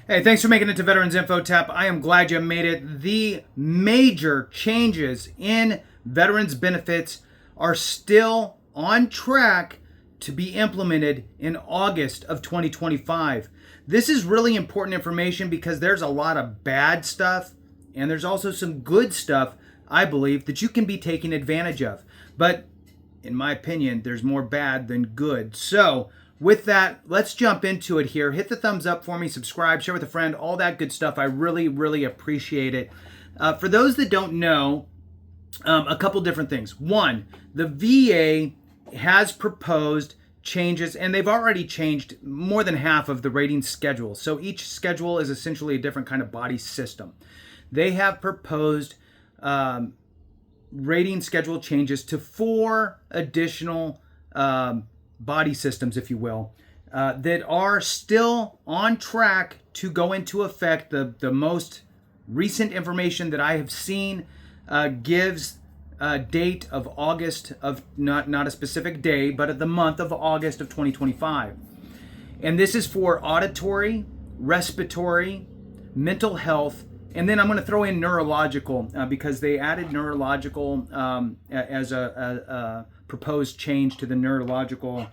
Hey, thanks for making it to Veterans Info Tap. I am glad you made it. The major changes in veterans benefits are still on track to be implemented in August of 2025. This is really important information because there's a lot of bad stuff and there's also some good stuff, I believe, that you can be taking advantage of. But in my opinion, there's more bad than good. So, with that, let's jump into it here. Hit the thumbs up for me, subscribe, share with a friend, all that good stuff. I really, really appreciate it. For those that don't know, a couple different things. One, the VA has proposed changes, and they've already changed more than half of the rating schedule. So each schedule is essentially a different kind of body system. They have proposed rating schedule changes to 4 additional body systems, if you will, that are still on track to go into effect. The most recent information that I have seen gives a date of August of, not a specific day, but of the month of August of 2025. And this is for auditory, respiratory, mental health, and then I'm going to throw in neurological because they added neurological as a proposed change to the neurological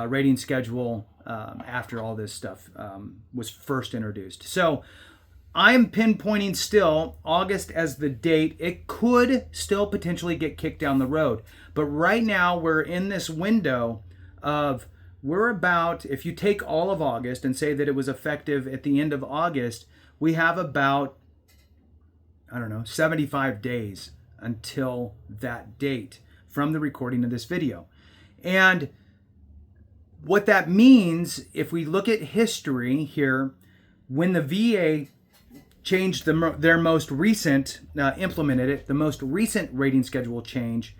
rating schedule after all this stuff was first introduced. So I'm pinpointing still August as the date. It could still potentially get kicked down the road. But right now we're in this window of, we're about, if you take all of August and say that it was effective at the end of August, we have about, 75 days until that date from the recording of this video. And what that means, if we look at history here, when the VA changed their most recent, implemented it, the most recent rating schedule change,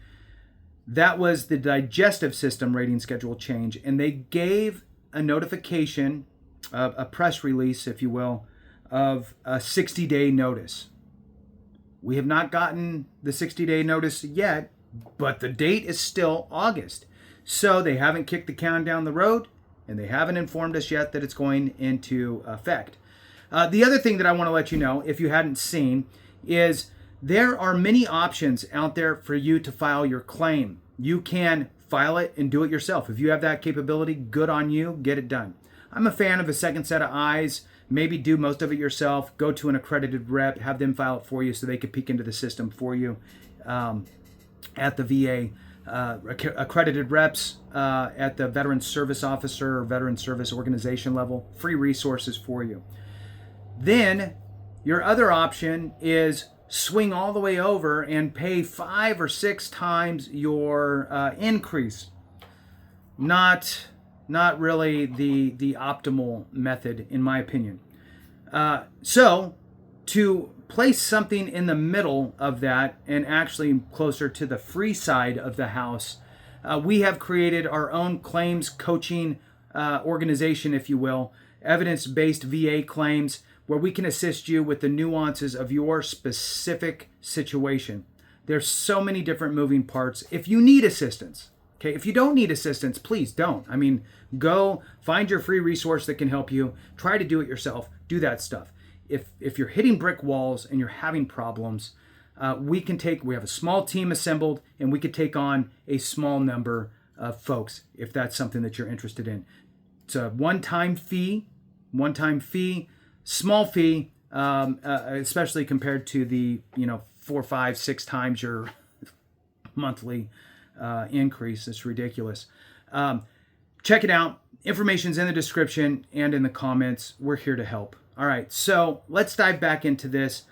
that was the digestive system rating schedule change. And they gave a notification, a press release, if you will, of a 60-day notice. We have not gotten the 60-day notice yet, but the date is still August. So they haven't kicked the can down the road, and they haven't informed us yet that it's going into effect. The other thing that I want to let you know, if you hadn't seen, is there are many options out there for you to file your claim. You can file it and do it yourself. If you have that capability, good on you, get it done. I'm a fan of a second set of eyes. Maybe do most of it yourself. Go to an accredited rep, have them file it for you so they can peek into the system for you at the VA. Accredited reps at the Veteran Service Officer or Veteran Service Organization level. Free resources for you. Then your other option is swing all the way over and pay 5 or 6 times your increase. Not really the optimal method, in my opinion. So to place something in the middle of that and actually closer to the free side of the house, we have created our own claims coaching organization, if you will, evidence-based VA claims, where we can assist you with the nuances of your specific situation. There's so many different moving parts. If you need assistance, okay, if you don't need assistance, please don't. Go find your free resource that can help you. Try to do it yourself. Do that stuff. If you're hitting brick walls and you're having problems, we have a small team assembled, and we could take on a small number of folks if that's something that you're interested in. It's a one-time fee, small fee, especially compared to the 4, 5, 6 times your monthly increase. It's ridiculous. Check it out. Information's in the description and in the comments. We're here to help. All right, so let's dive back into this.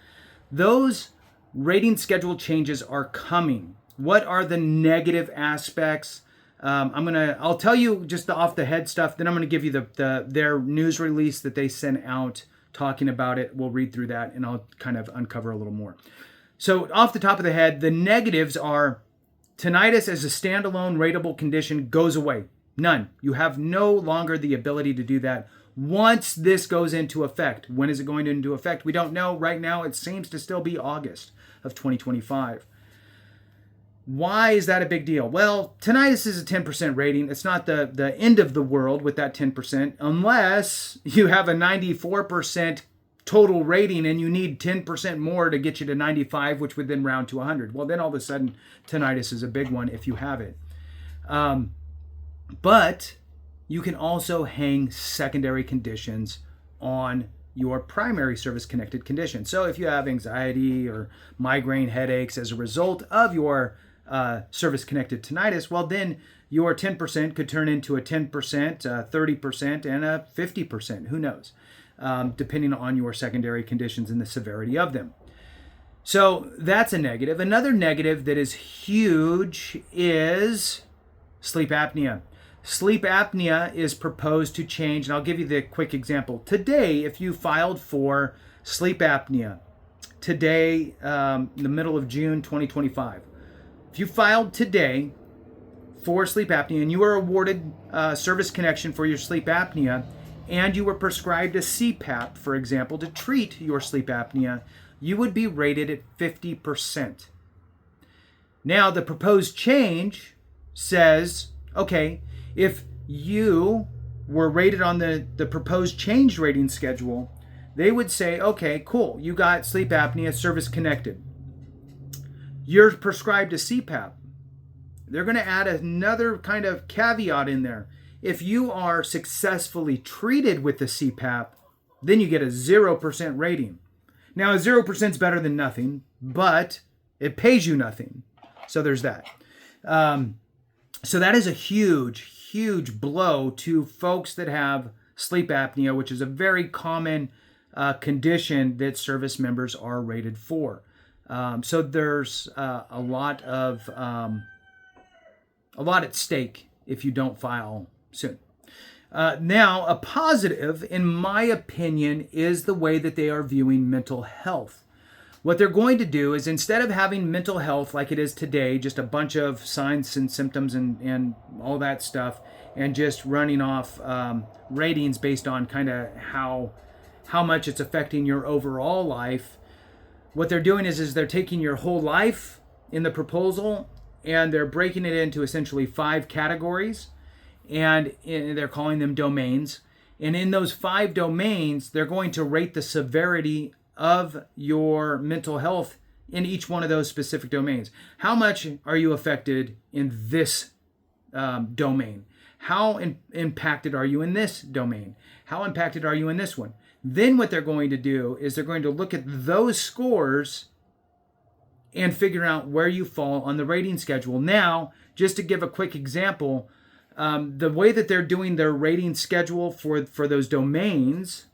Those rating schedule changes are coming. What are the negative aspects? I'll tell you just the off the head stuff. Then I'm gonna give you their news release that they sent out talking about it. We'll read through that and I'll kind of uncover a little more. So off the top of the head, the negatives are tinnitus as a standalone rateable condition goes away. None. You have no longer the ability to do that once this goes into effect. When is it going into effect? We don't know. Right now, it seems to still be August of 2025. Why is that a big deal? Well, tinnitus is a 10% rating. It's not the end of the world with that 10%, unless you have a 94% total rating and you need 10% more to get you to 95, which would then round to 100. Well, then all of a sudden, tinnitus is a big one if you have it. But you can also hang secondary conditions on your primary service-connected condition. So if you have anxiety or migraine headaches as a result of your service-connected tinnitus, well, then your 10% could turn into a 10%, 30%, and a 50%. Who knows? Depending on your secondary conditions and the severity of them. So that's a negative. Another negative that is huge is sleep apnea. Sleep apnea is proposed to change, and I'll give you the quick example. Today, if you filed for sleep apnea, today, in the middle of June 2025, if you filed today for sleep apnea and you were awarded service connection for your sleep apnea, and you were prescribed a CPAP, for example, to treat your sleep apnea, you would be rated at 50%. Now, the proposed change says, okay, if you were rated on the proposed change rating schedule, they would say, okay, cool, you got sleep apnea service connected. You're prescribed a CPAP. They're going to add another kind of caveat in there. If you are successfully treated with the CPAP, then you get a 0% rating. Now, a 0% is better than nothing, but it pays you nothing. So there's that. So that is a huge blow to folks that have sleep apnea, which is a very common condition that service members are rated for. So there's a lot at stake if you don't file soon. Now, a positive, in my opinion, is the way that they are viewing mental health. What they're going to do is, instead of having mental health like it is today, just a bunch of signs and symptoms and all that stuff, and just running off ratings based on kind of how much it's affecting your overall life, what they're doing is they're taking your whole life in the proposal and they're breaking it into essentially 5 categories, and they're calling them domains. And in those 5 domains, they're going to rate the severity of your mental health in each one of those specific domains. How much are you affected in this domain? How impacted are you in this domain? How impacted are you in this one? Then what they're going to do is they're going to look at those scores and figure out where you fall on the rating schedule. Now, just to give a quick example, the way that they're doing their rating schedule for those domains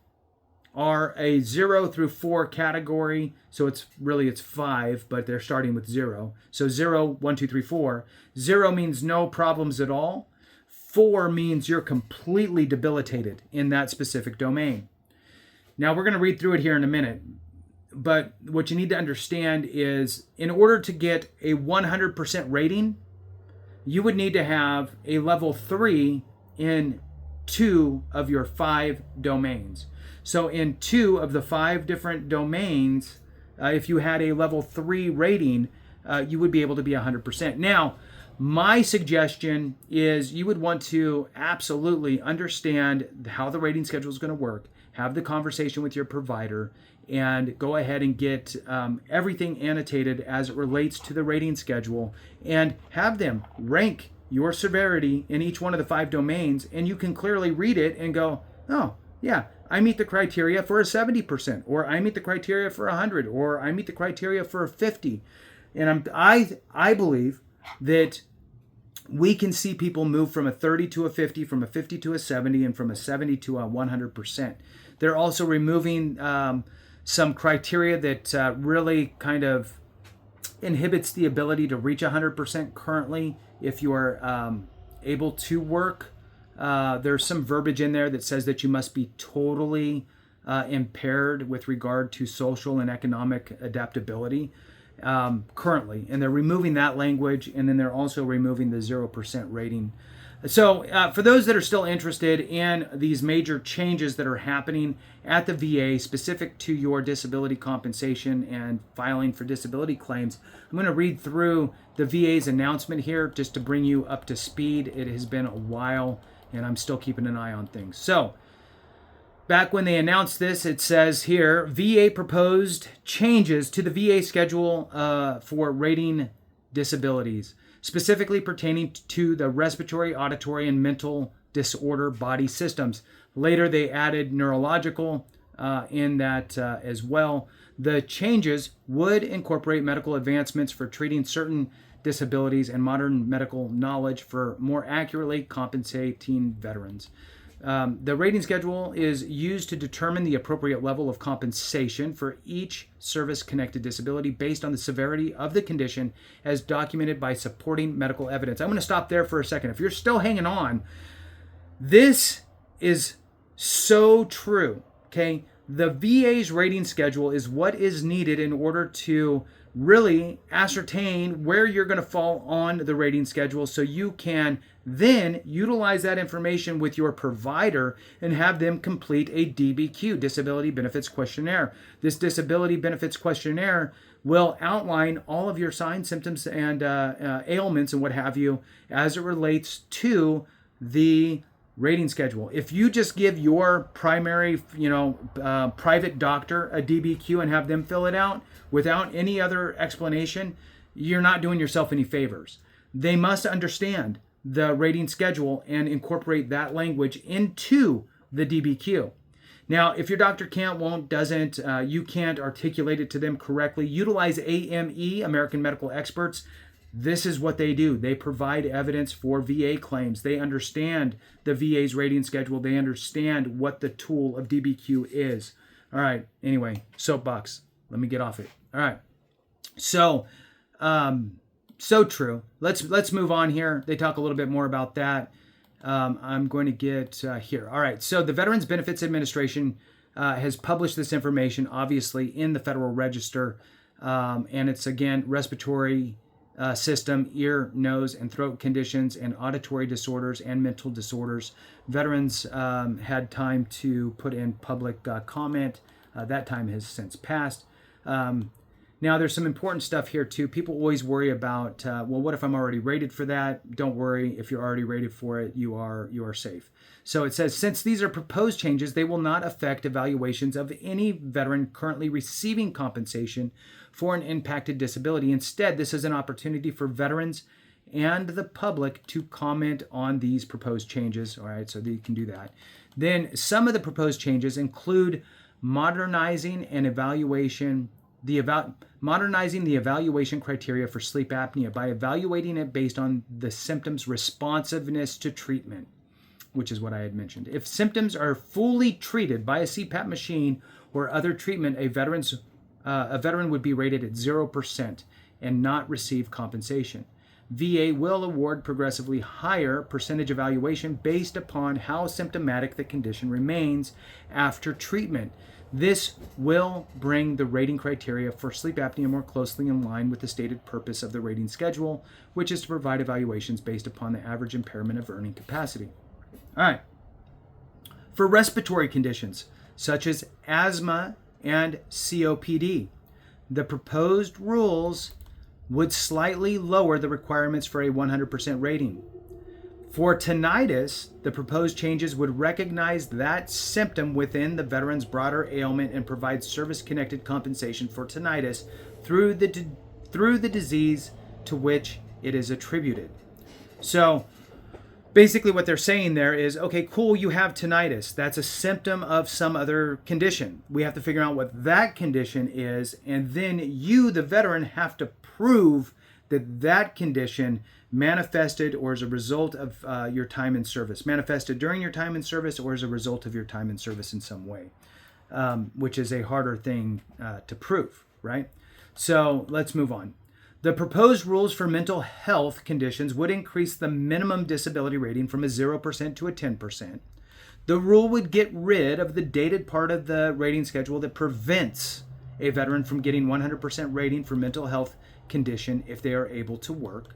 are a 0 through 4 category. So it's 5, but they're starting with 0. So 0, 1, 2, 3, 4. 0 means no problems at all. 4 means you're completely debilitated in that specific domain. Now, we're going to read through it here in a minute. But what you need to understand is, in order to get a 100% rating, you would need to have a level 3 in 2 of your 5 domains. So in 2 of the 5 different domains, if you had a level 3 rating, you would be able to be 100%. Now, my suggestion is you would want to absolutely understand how the rating schedule is going to work, have the conversation with your provider, and go ahead and get everything annotated as it relates to the rating schedule, and have them rank your severity in each one of the 5 domains, and you can clearly read it and go, oh, yeah, I meet the criteria for a 70%, or I meet the criteria for 100, or I meet the criteria for a 50. And I believe that we can see people move from a 30 to a 50, from a 50 to a 70, and from a 70 to a 100%. They're also removing some criteria that really kind of inhibits the ability to reach 100% currently if you are able to work. There's some verbiage in there that says that you must be totally impaired with regard to social and economic adaptability currently. And they're removing that language, and then they're also removing the 0% rating. So for those that are still interested in these major changes that are happening at the VA specific to your disability compensation and filing for disability claims, I'm going to read through the VA's announcement here just to bring you up to speed. It has been a while and I'm still keeping an eye on things. So back when they announced this, it says here, VA proposed changes to the VA schedule for rating disabilities, specifically pertaining to the respiratory, auditory, and mental disorder body systems. Later, they added neurological in that as well. The changes would incorporate medical advancements for treating certain disabilities and modern medical knowledge for more accurately compensating veterans. The rating schedule is used to determine the appropriate level of compensation for each service-connected disability based on the severity of the condition as documented by supporting medical evidence. I'm going to stop there for a second. If you're still hanging on, this is so true, okay? The VA's rating schedule is what is needed in order to really ascertain where you're going to fall on the rating schedule so you can then utilize that information with your provider and have them complete a DBQ, Disability Benefits Questionnaire. This Disability Benefits Questionnaire will outline all of your signs, symptoms, and ailments and what have you as it relates to the rating schedule. If you just give your primary, private doctor a DBQ and have them fill it out without any other explanation, you're not doing yourself any favors. They must understand the rating schedule and incorporate that language into the DBQ. Now, if your doctor can't, won't, doesn't, you can't articulate it to them correctly, utilize AME, American Medical Experts. This is what they do. They provide evidence for VA claims. They understand the VA's rating schedule. They understand what the tool of DBQ is. All right. Anyway, soapbox. Let me get off it. All right. So true. Let's move on here. They talk a little bit more about that. I'm going to get here. All right. So the Veterans Benefits Administration has published this information, obviously, in the Federal Register. And it's, again, respiratory system, ear, nose, and throat conditions, and auditory disorders and mental disorders. Veterans had time to put in public comment. That time has since passed. Now, there's some important stuff here, too. People always worry about, well, what if I'm already rated for that? Don't worry. If you're already rated for it, you are safe. So it says, since these are proposed changes, they will not affect evaluations of any veteran currently receiving compensation for an impacted disability. Instead, this is an opportunity for veterans and the public to comment on these proposed changes. All right, so you can do that. Then some of the proposed changes include modernizing the evaluation criteria for sleep apnea by evaluating it based on the symptoms' responsiveness to treatment, which is what I had mentioned. If symptoms are fully treated by a CPAP machine or other treatment, a veteran would be rated at 0% and not receive compensation. VA will award progressively higher percentage evaluation based upon how symptomatic the condition remains after treatment. This will bring the rating criteria for sleep apnea more closely in line with the stated purpose of the rating schedule, which is to provide evaluations based upon the average impairment of earning capacity. All right. For respiratory conditions, such as asthma and COPD, the proposed rules would slightly lower the requirements for a 100% rating. For tinnitus, the proposed changes would recognize that symptom within the veteran's broader ailment and provide service-connected compensation for tinnitus through the disease to which it is attributed. So basically what they're saying there is, okay, cool, you have tinnitus. That's a symptom of some other condition. We have to figure out what that condition is, and then you, the veteran, have to prove that that condition manifested or as a result of your time in service, manifested during your time in service or as a result of your time in service in some way, which is a harder thing to prove, right? So let's move on. The proposed rules for mental health conditions would increase the minimum disability rating from a 0% to a 10%. The rule would get rid of the dated part of the rating schedule that prevents a veteran from getting 100% rating for mental health condition if they are able to work.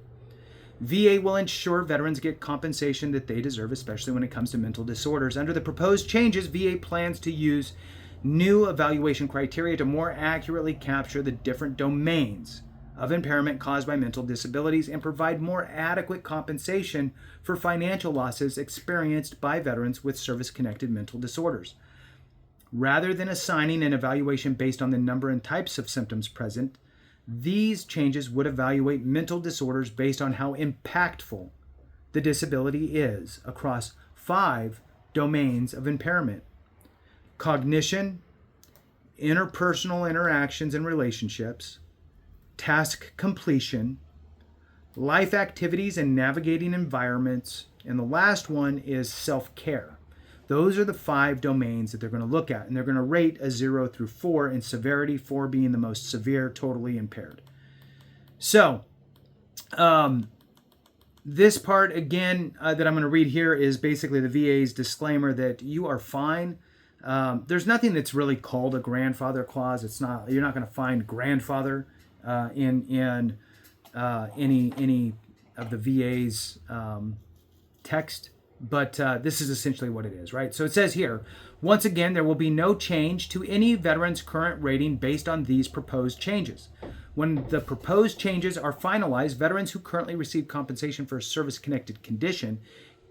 VA will ensure veterans get compensation that they deserve, especially when it comes to mental disorders. Under the proposed changes, VA plans to use new evaluation criteria to more accurately capture the different domains of impairment caused by mental disabilities and provide more adequate compensation for financial losses experienced by veterans with service-connected mental disorders. Rather than assigning an evaluation based on the number and types of symptoms present, these changes would evaluate mental disorders based on how impactful the disability is across 5 domains of impairment: cognition, interpersonal interactions and relationships, task completion, life activities and navigating environments, and the last one is self-care. Those are the 5 domains that they're going to look at, and they're going to rate a 0 through 4 in severity, 4 being the most severe, totally impaired. So, this part, again, that I'm going to read here is basically the VA's disclaimer that you are fine. There's nothing that's really called a grandfather clause. It's not. You're not going to find grandfather in any of the VA's text. But this is essentially what it is, right? So it says here, once again, there will be no change to any veteran's current rating based on these proposed changes. When the proposed changes are finalized, veterans who currently receive compensation for a service-connected condition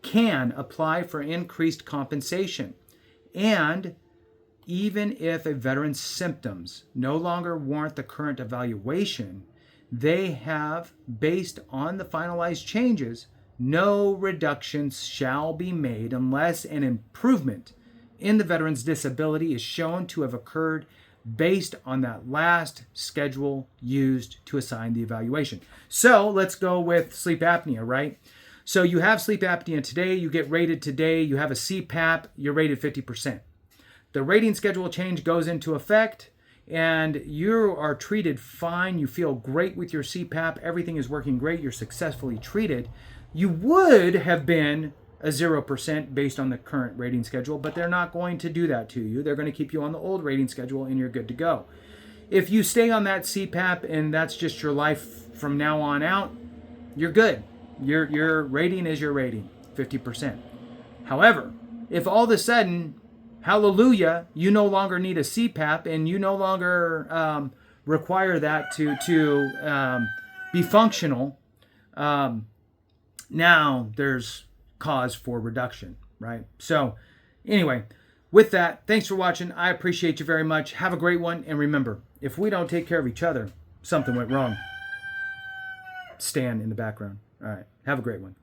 can apply for increased compensation. And even if a veteran's symptoms no longer warrant the current evaluation, they have, based on the finalized changes, no reductions shall be made unless an improvement in the veteran's disability is shown to have occurred based on that last schedule used to assign the evaluation. So let's go with sleep apnea, right? So you have sleep apnea today, you get rated today, you have a CPAP, you're rated 50%. The rating schedule change goes into effect and you are treated fine, you feel great with your CPAP, everything is working great, you're successfully treated. You would have been a 0% based on the current rating schedule, but they're not going to do that to you. They're going to keep you on the old rating schedule and you're good to go. If you stay on that CPAP and that's just your life from now on out, you're good. Your rating is your rating, 50%. However, if all of a sudden, hallelujah, you no longer need a CPAP and you no longer require that to be functional, now there's cause for reduction, right? So anyway, with that, thanks for watching. I appreciate you very much. Have a great one. And remember, if we don't take care of each other, something went wrong. Stan in the background. All right. Have a great one.